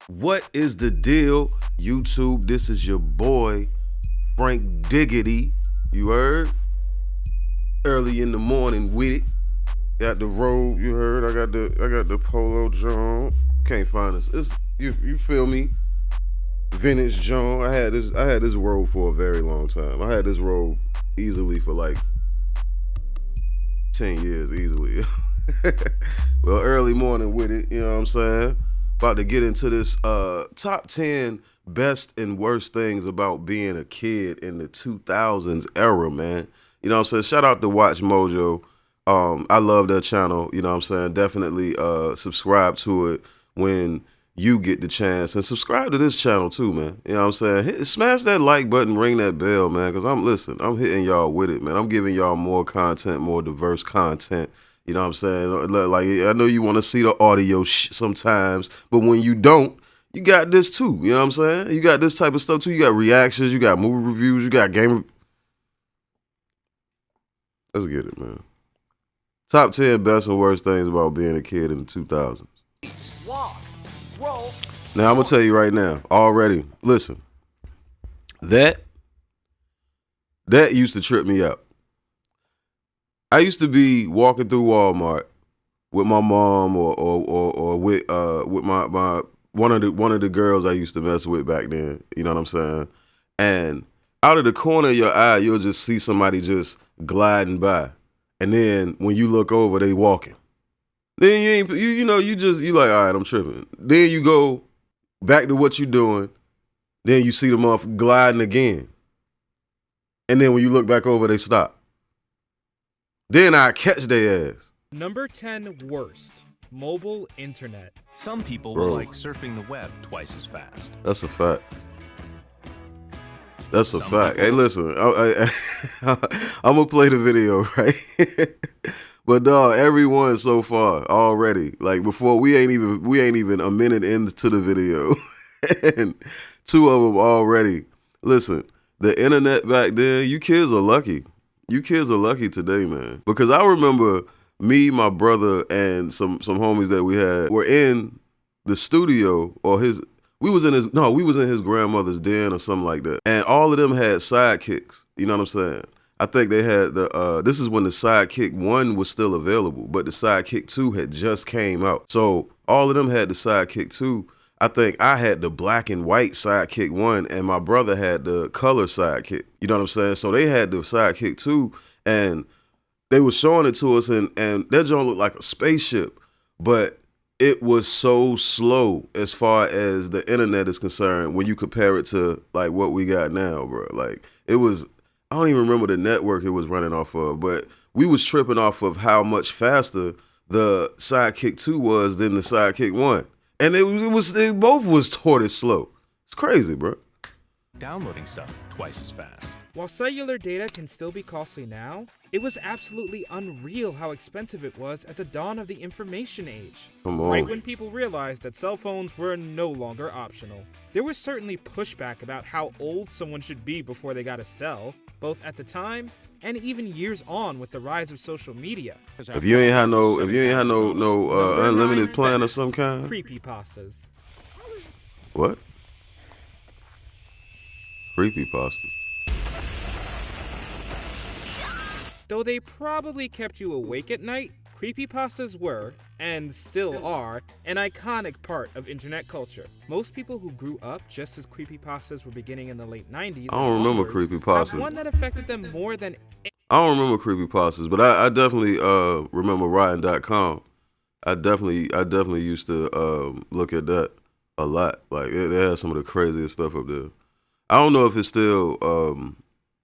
What is the deal, YouTube? This is your boy, Frank Diggity. You heard? Early in the morning with it. Got the robe, you heard? I got the polo John. Can't find this. It's you feel me? Vintage John. I had this robe for a very long time. I had this robe easily for like 10 years easily. Well, early morning with it, you know what I'm saying? About to get into this top 10 best and worst things about being a kid in the 2000s era, man. You know what I'm saying? Shout out to Watch Mojo. I love their channel, you know what I'm saying? Definitely subscribe to it when you get the chance, and subscribe to this channel too, man. You know what I'm saying? Smash that like button, ring that bell, man, because I'm hitting y'all with it, man. I'm giving y'all more content, more diverse content. You know what I'm saying? Like, I know you want to see the audio sometimes, but when you don't, you got this too. You know what I'm saying? You got this type of stuff too. You got reactions, you got movie reviews, you got game. Let's get it, man. Top 10 best and worst things about being a kid in the 2000s. Walk, roll. Now, I'm going to tell you right now, already, listen, that used to trip me out. I used to be walking through Walmart with my mom or with my one of the girls I used to mess with back then, you know what I'm saying? And out of the corner of your eye, you'll just see somebody just gliding by. And then when you look over, they walking. Then you like, all right, I'm tripping. Then you go back to what you doing. Then you see them off gliding again. And then when you look back over, they stop. Then I catch their ass. Number 10 worst, mobile internet. Some people will like surfing the web twice as fast. That's a fact. That's a fact. Hey, listen, I'm gonna play the video, right? But dog, everyone so far already, like before we ain't even a minute into the video, and two of them already. Listen, the internet back then, you kids are lucky. You kids are lucky today, man. Because I remember me, my brother, and some homies that we had were in the studio, or we was in his grandmother's den or something like that. And all of them had sidekicks. You know what I'm saying? I think they had this is when the Sidekick 1 was still available, but the Sidekick 2 had just came out. So all of them had the Sidekick 2. I think I had the black and white Sidekick 1, and my brother had the color Sidekick. You know what I'm saying? So they had the Sidekick 2, and they were showing it to us, and that joint looked like a spaceship, but it was so slow as far as the internet is concerned when you compare it to like what we got now, bro. Like it was, I don't even remember the network it was running off of, but we was tripping off of how much faster the Sidekick 2 was than the Sidekick 1. And it both was tortoise slow. It's crazy, bro. Downloading stuff twice as fast. While cellular data can still be costly now, it was absolutely unreal how expensive it was at the dawn of the information age. Come on. Right when people realized that cell phones were no longer optional. There was certainly pushback about how old someone should be before they got a cell, both at the time and even years on with the rise of social media. If you ain't had no unlimited plan of some kind. Creepypastas. What? Creepypasta. Though they probably kept you awake at night, creepypastas were, and still are, an iconic part of internet culture. Most people who grew up just as creepypastas were beginning in the late 90s I don't remember onwards creepypastas. have one that affected them more than... I don't remember creepypastas, but I definitely remember Rotten.com. I definitely used to look at that a lot. Like they had some of the craziest stuff up there. I don't know if it still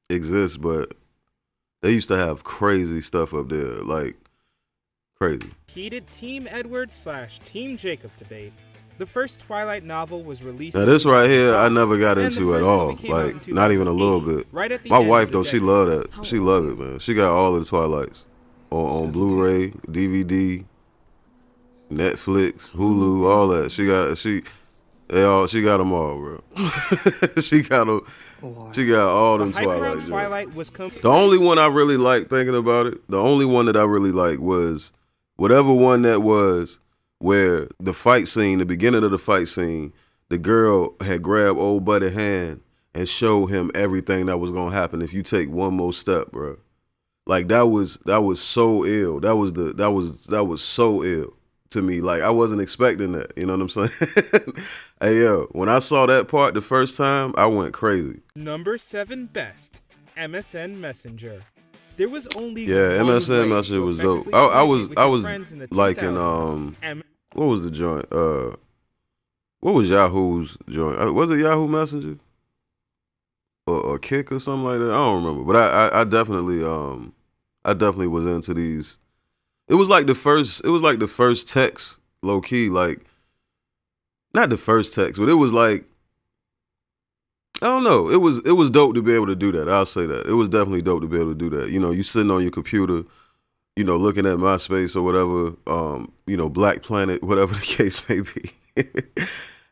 exists, but they used to have crazy stuff up there, like crazy. Heated Team Edward / Team Jacob debate. The first Twilight novel was released... Now this right here, I never got into at all. Like, not even a little bit. Right at the My end wife, of the though, she decade. loved that. She loved it, man. She got all of the Twilights on Blu-ray, DVD, Netflix, Hulu, all that. She got them all, bro. She got all them The hype around Twilight. Twilight was The only one I really liked, thinking about it, the only one that I really liked was whatever one that was where the fight scene, the beginning of the fight scene, the girl had grabbed old buddy's hand and showed him everything that was gonna happen if you take one more step, bro. Like that was so ill. That was so ill to me. Like I wasn't expecting that. You know what I'm saying? Hey yo, when I saw that part the first time, I went crazy. Number 7 best, MSN Messenger. There was only Yeah, one MSN way Messenger to was dope. effectively I communicate with your was friends in the liking 2000s. what was the joint? What was Yahoo's joint? Was it Yahoo Messenger or Kick or something like that? I don't remember, but I definitely was into these. It was like the first text, low key, like not the first text, but it was like I don't know. It was dope to be able to do that. I'll say that. It was definitely dope to be able to do that. You know, you sitting on your computer, you know, looking at MySpace or whatever, you know, Black Planet, whatever the case may be.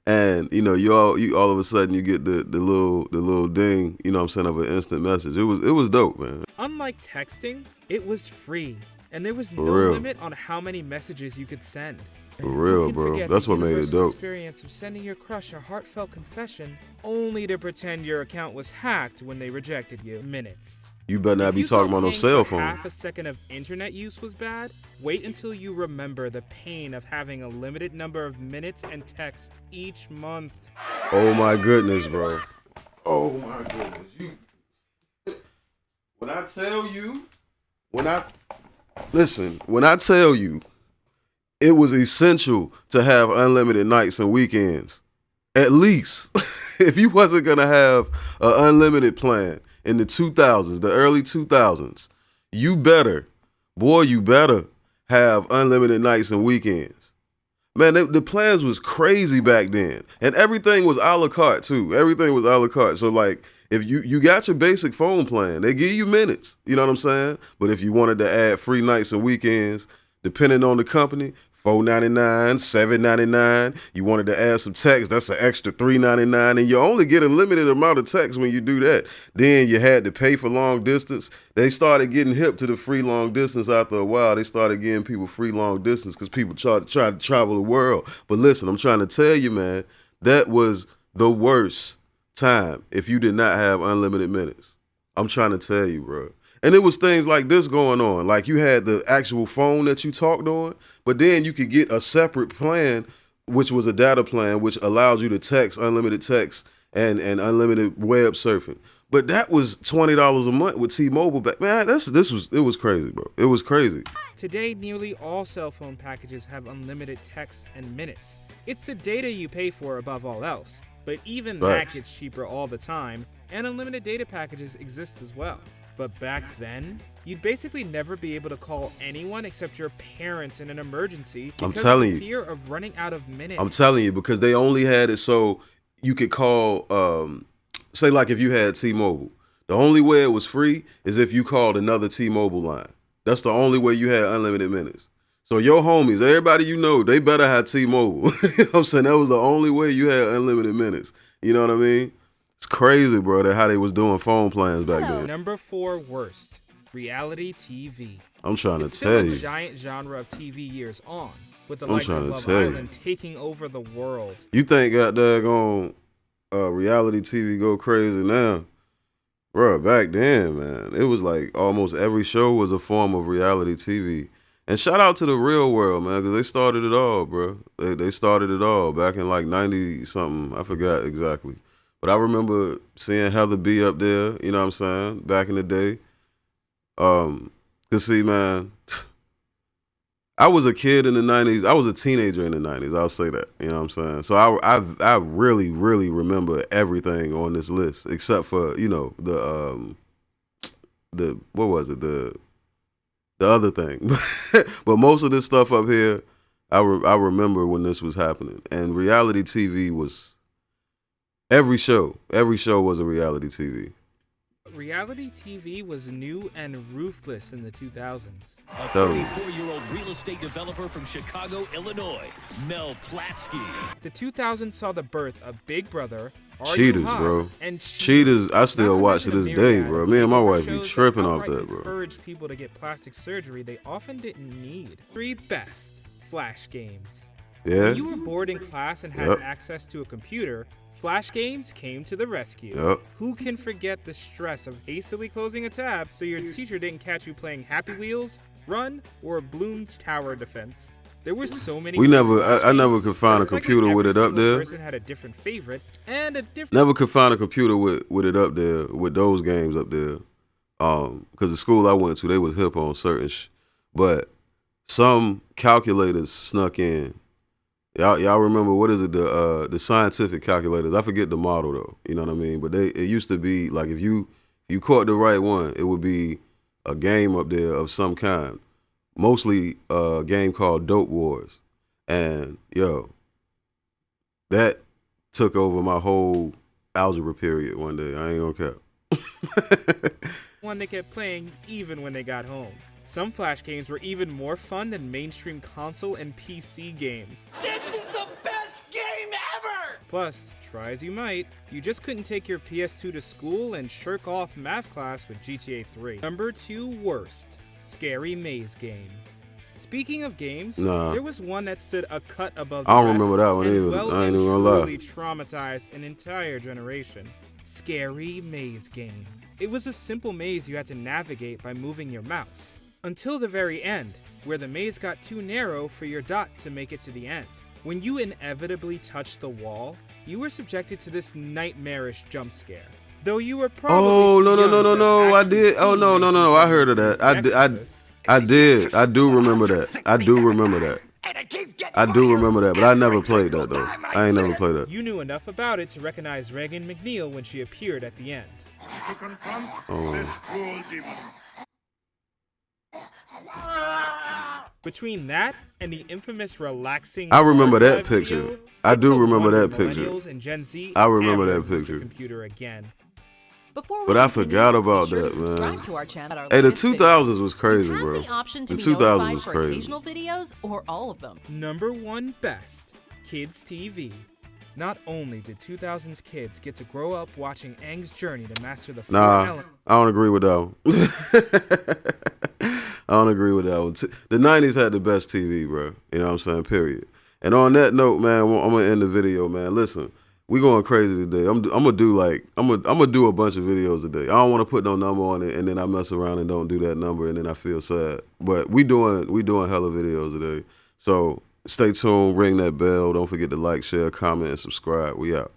And, you know, you all of a sudden you get the little ding, you know what I'm saying, of an instant message. It was dope, man. Unlike texting, it was free, and there was no For real. limit on how many messages you could send. For real, Who can bro. forget That's the what made it universal dope. experience of sending your crush a heartfelt confession, only to pretend your account was hacked when they rejected you. Minutes. You better not If be you talking thought about no paying cell for phone. half a second of internet use was bad, wait until you remember the pain of having a limited number of minutes and text each month. Oh my goodness, bro. Oh my goodness. When I tell you, when I tell you, it was essential to have unlimited nights and weekends. At least. If you wasn't gonna have an unlimited plan in the 2000s, the early 2000s, you better have unlimited nights and weekends. Man, the plans was crazy back then. And everything was a la carte too. Everything was a la carte. So like, if you got your basic phone plan, they give you minutes. You know what I'm saying? But if you wanted to add free nights and weekends, depending on the company, $4.99, $7.99. You wanted to add some text, that's an extra $3.99, and you only get a limited amount of text when you do that. Then you had to pay for long distance. They started getting hip to the free long distance after a while. They started giving people free long distance because people try to travel the world. But listen, I'm trying to tell you, man, that was the worst time if you did not have unlimited minutes. I'm trying to tell you, bro. And it was things like this going on. Like you had the actual phone that you talked on, but then you could get a separate plan, which was a data plan, which allows you to text, unlimited text, and unlimited web surfing. But that was $20 a month with T-Mobile back. Man, it was crazy, bro. It was crazy. Today, nearly all cell phone packages have unlimited texts and minutes. It's the data you pay for above all else. But even Right. that gets cheaper all the time, and unlimited data packages exist as well. But back then, you'd basically never be able to call anyone except your parents in an emergency because telling of the you. fear of running out of minutes. I'm telling you, because they only had it so you could call, say like if you had T-Mobile. The only way it was free is if you called another T-Mobile line. That's the only way you had unlimited minutes. So your homies, everybody you know, they better have T-Mobile. You know what I'm saying? That was the only way you had unlimited minutes. You know what I mean? It's crazy, bro, that how they was doing phone plans back then. Number 4 worst, reality TV. I'm trying to It's tell still a you. giant genre of TV years on, with the I'm likes trying of to Love tell you. Island taking over the world. You think got daggone reality TV go crazy now? Bro, back then, man, it was like almost every show was a form of reality TV. And shout out to the Real World, man, because they started it all, bro. They started it all back in like 90-something. I forgot exactly. But I remember seeing Heather B up there, you know what I'm saying, back in the day. Cause see, man, I was a kid in the 90s. I was a teenager in the 90s. I'll say that. You know what I'm saying? So I really, really remember everything on this list except for, you know, the what was it? The other thing. But most of this stuff up here, I remember when this was happening. And reality TV was every show was a reality TV. Reality TV was new and ruthless in the 2000s. A Tell me. 34-year-old real estate developer from Chicago, Illinois, Mel Platsky. The 2000s saw the birth of Big Brother, Are You Cheaters, Hot? bro. And Cheaters, I Not still to watch to mention a this day, myriad bro. of Me and my legal wife be shows that tripping off outright that, bro. encouraged people to get plastic surgery they often didn't need. 3 best Flash games. Yeah. When you were bored in class and had access to a computer, Flash games came to the rescue. Yep. Who can forget the stress of hastily closing a tab so your teacher didn't catch you playing Happy Wheels, Run, or Bloons Tower Defense? There were so many. We never. Flash I never games, could find a but it's computer with it every up single there. Person had a different favorite and a different. Never could find a computer with it up there, with those games up there. Because the school I went to, they was hip on certain but some calculators snuck in. Y'all remember, what is it, the scientific calculators? I forget the model though. You know what I mean? But it used to be like, if you caught the right one, it would be a game up there of some kind. Mostly a game called Dope Wars. And yo, that took over my whole algebra period one day. I ain't gonna cap. One they kept playing even when they got home. Some Flash games were even more fun than mainstream console and PC games. This is the best game ever! Plus, try as you might, you just couldn't take your PS2 to school and shirk off math class with GTA 3. Number 2 worst, Scary Maze Game. Speaking of games, there was one that stood a cut above the I don't rest remember that one and either. well I ain't and even gonna lie. truly traumatized an entire generation. Scary Maze Game. It was a simple maze you had to navigate by moving your mouse. Until the very end, where the maze got too narrow for your dot to make it to the end. When you inevitably touched the wall, you were subjected to this nightmarish jump scare. Though you were probably Oh, too young to I actually did. Oh, see no, I heard of that. I did. I do remember that. I do remember that. But I never played that though. I ain't never played that. You knew enough about it to recognize Regan McNeil when she appeared at the end. Between that and the infamous relaxing, I remember that live picture. video, I it's do a remember wonder that picture. Millennials and Gen Z I remember ever that use the picture. computer again. But I forgot about that, man. To our channel. Hey, the 2000s was crazy, You have bro. the option to The be 2000s notified was for crazy. occasional videos or all of them. Number 1 best, Kids TV. Not only did 2000s kids get to grow up watching Aang's journey to master the four Nah, elements. I don't agree with that one. I don't agree with that one. The 90s had the best TV, bro. You know what I'm saying? Period. And on that note, man, I'm gonna end the video, man. Listen, we going crazy today. I'm gonna do a bunch of videos today. I don't want to put no number on it, and then I mess around and don't do that number, and then I feel sad. But we doing hella videos today. So stay tuned, ring that bell. Don't forget to like, share, comment, and subscribe. We out.